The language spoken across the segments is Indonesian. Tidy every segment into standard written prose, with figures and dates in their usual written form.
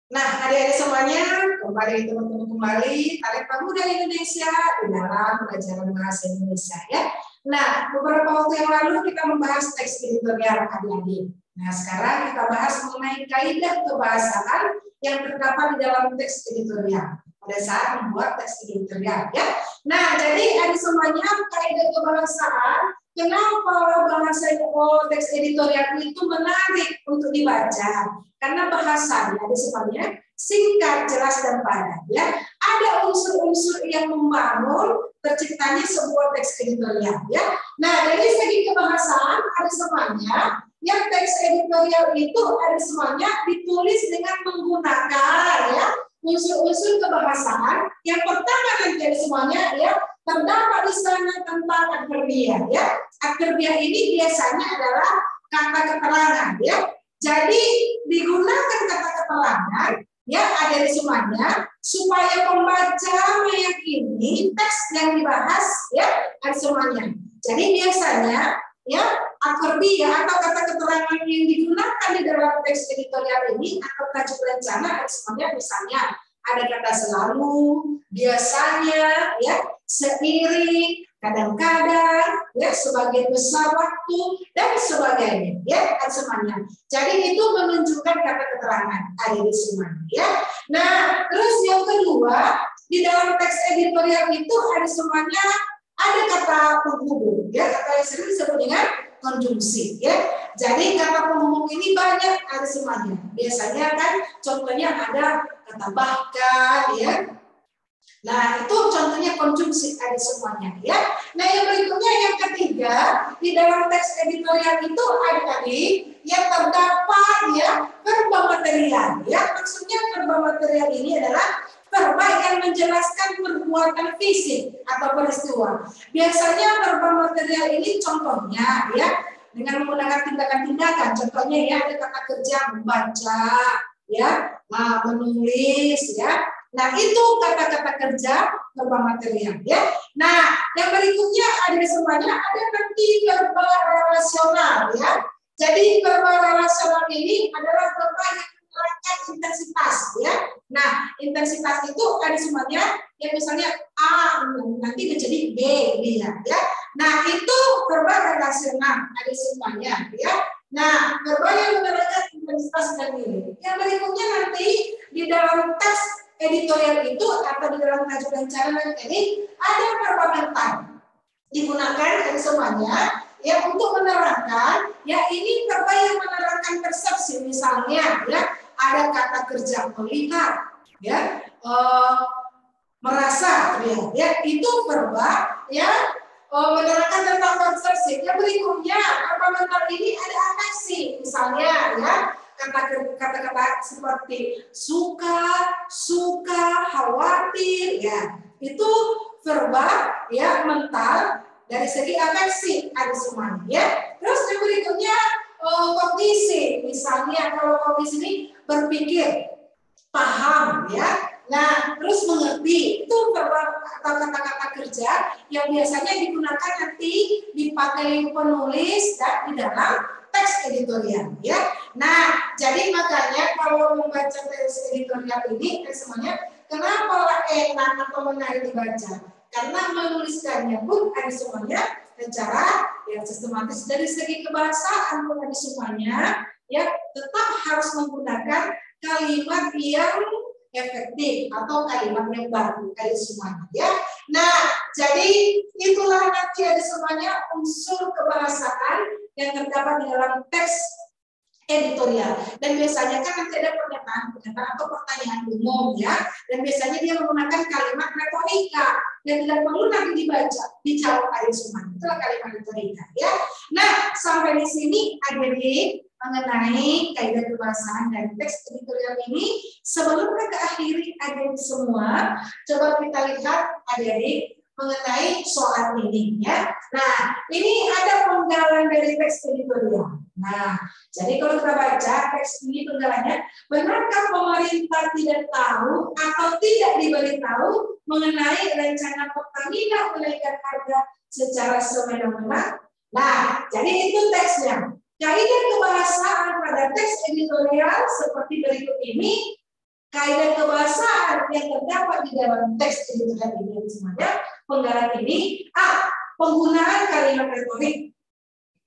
Nah, adik-adik semuanya, kembali teman-teman kembali Talenta Muda Indonesia di dalam pelajaran bahasa Indonesia ya. Nah, beberapa waktu yang lalu kita membahas teks editorial adik-adik. Nah, sekarang kita bahas mengenai kaidah kebahasaan yang terdapat di dalam teks editorial pada saat membuat teks editorial ya. Nah, jadi adik semuanya kaidah kebahasaan, kenapa bahasa teks editorial itu menarik untuk dibaca? Karena bahasanya sebenarnya singkat, jelas dan padat ya. Ada unsur-unsur yang membangun terciptanya sebuah teks editorial ya. Nah, dari segi kebahasaan ada semuanya yang teks editorial itu ada semuanya ditulis dengan menggunakan ya unsur-unsur kebahasaan. Yang pertama nanti ada semuanya ya terdapat di sana tentang adverbia ya. Adverbia ini biasanya adalah kata keterangan ya. Jadi digunakan kata keterangan ya ada di semuanya supaya pembaca meyakini teks yang dibahas ya ada semuanya. Jadi biasanya ya adverbia atau kata keterangan yang digunakan di dalam teks editorial ini atau tajuk rencana ada semuanya, misalnya ada kata selalu, biasanya, ya, seiring, kadang-kadang, ya, sebagai besar waktu dan sebagainya, ya, kan semuanya. Jadi itu menunjukkan kata keterangan ada di semuanya, ya. Nah, terus yang kedua di dalam teks editorial itu ada semuanya ada kata penghubung, ya, atau yang sering disebut dengan konjungsi, ya. Jadi kata penghubung ini banyak ada semuanya. Biasanya kan contohnya ada kata bahkan, ya. Nah, itu contohnya konjungsi ada semuanya ya. Nah, yang berikutnya yang ketiga, di dalam teks editorial itu ada tadi yang terdapat ya verba material ya. Maksudnya verba material ini adalah verba yang menjelaskan perbuatan fisik atau peristiwa. Biasanya verba material ini contohnya ya dengan menggunakan tindakan-tindakan. Contohnya ya ada kata kerja membaca ya, menulis ya. Nah, itu kata-kata kerja verba material ya. Nah, yang berikutnya ada semuanya ada nanti verba relasional ya. Jadi verba relasional ini adalah verba yang menerangkan intensitas ya. Nah, intensitas itu ada semuanya yang misalnya A nanti menjadi B dia ya. Nah, itu verba relasional ada semuanya ya. Nah, verba yang menerangkan intensitas dan nilai. Yang berikutnya nanti di dalam teks editorial itu atau di dalam tajuk rencana ini ada verba mental digunakan dari semuanya ya untuk menerangkan ya ini verba yang menerangkan persepsi, misalnya ya ada kata kerja melihat ya merasa ya itu verba ya menerangkan tentang persepsi. Yang berikutnya verba mental ini ada aksi, misalnya ya kata-kata seperti suka, khawatir, ya itu verba ya mental dari segi afeksi ada semuanya. Ya. Terus yang berikutnya kognisi, misalnya kalau kognisi ini berpikir, paham, ya. Nah, terus mengerti itu verba atau kata-kata kerja yang biasanya digunakan nanti dipakai penulis dan di dalam teks editorial, ya. Nah, jadi makanya kalau membaca teks editorial ini semuanya, kenapa enak atau menarik dibaca? Karena menuliskannya pun ada semuanya secara yang sistematis dari segi kebahasaan pun ada semuanya, ya tetap harus menggunakan kalimat yang efektif atau kalimat yang baru dari semuanya ya. Nah, jadi itulah nanti ada semuanya unsur kebahasaan yang terdapat di dalam teks editorial. Dan biasanya kan nanti ada pernyataan atau pertanyaan umum ya. Dan biasanya dia menggunakan kalimat retorika yang tidak perlu nanti dibaca, dijawab ada semuanya. Itulah kalimat retorika ya. Nah, sampai di sini adik-adik mengenai kaidah kebahasaan dan teks editorial ini. Sebelum kita akhiri adik-adik semua, coba kita lihat adik-adik mengenai soal ini ya. Nah, ini ada penggalan dari teks editorial. Nah, jadi kalau kita baca teks ini penggalannya, benarkah pemerintah tidak tahu atau tidak diberitahu mengenai rencana Pertamina menaikkan harga secara semena-mena? Nah, jadi itu teksnya. Kaidah kebahasaan pada teks editorial seperti berikut ini Kaidah kebahasaan yang terdapat di dalam teks editorial ini semuanya penggalan ini: A. Penggunaan kalimat retorik.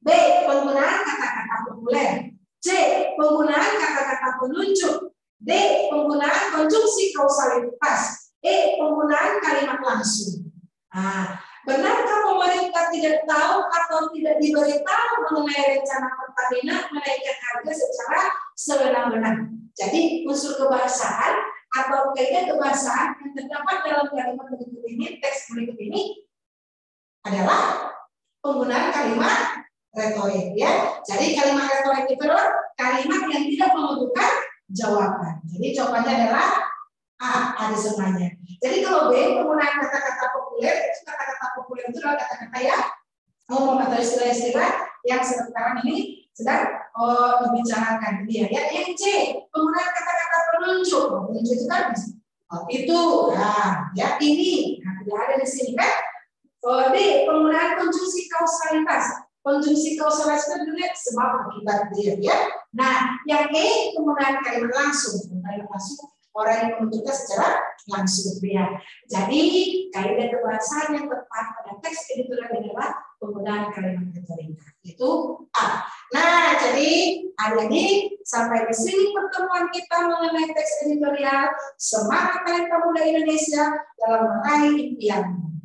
B. Penggunaan kata-kata populer. C. Penggunaan kata-kata penunjuk. D. Penggunaan konjungsi kausalitas. E. Penggunaan kalimat langsung. Nah, benarkah pemerintah tidak tahu atau tidak diberitahu mengenai rencana Pertamina menaikkan harga secara sewenang-wenang? Jadi unsur kebahasaan atau kaidah kebahasaan yang terdapat dalam kalimat berikut ini, teks berikut ini adalah penggunaan kalimat retorik, ya. Jadi kalimat retorik itu adalah kalimat yang tidak memerlukan jawaban. Jadi jawabannya adalah A, ada semuanya. Jadi kalau B, penggunaan kata-kata populer, kata-kata populer itu adalah kata-kata yang ngomong atau istilah-istilah yang sekarang ini sedang dibicarakan. Ya. Yang C, penggunaan kata-kata penunjuk. Penunjuk itu kan itu, nah, ya ini, nah, tidak ada di sini kan. D, penggunaan konjungsi kausalitas. Konjungsi kausalitas itu dulu sebab akibat dia, ya. Nah, yang E, penggunaan kalimat langsung. Kalimat langsung orang yang menunjukkan secara langsung, ya. Jadi kaidah kebahasaan yang tepat pada teks editorial adalah penggunaan kalimat retorik. Itu A. Nah, jadi hari ini sampai di sini pertemuan kita mengenai teks editorial Semangat Talenta Muda Indonesia dalam Meraih Impianmu.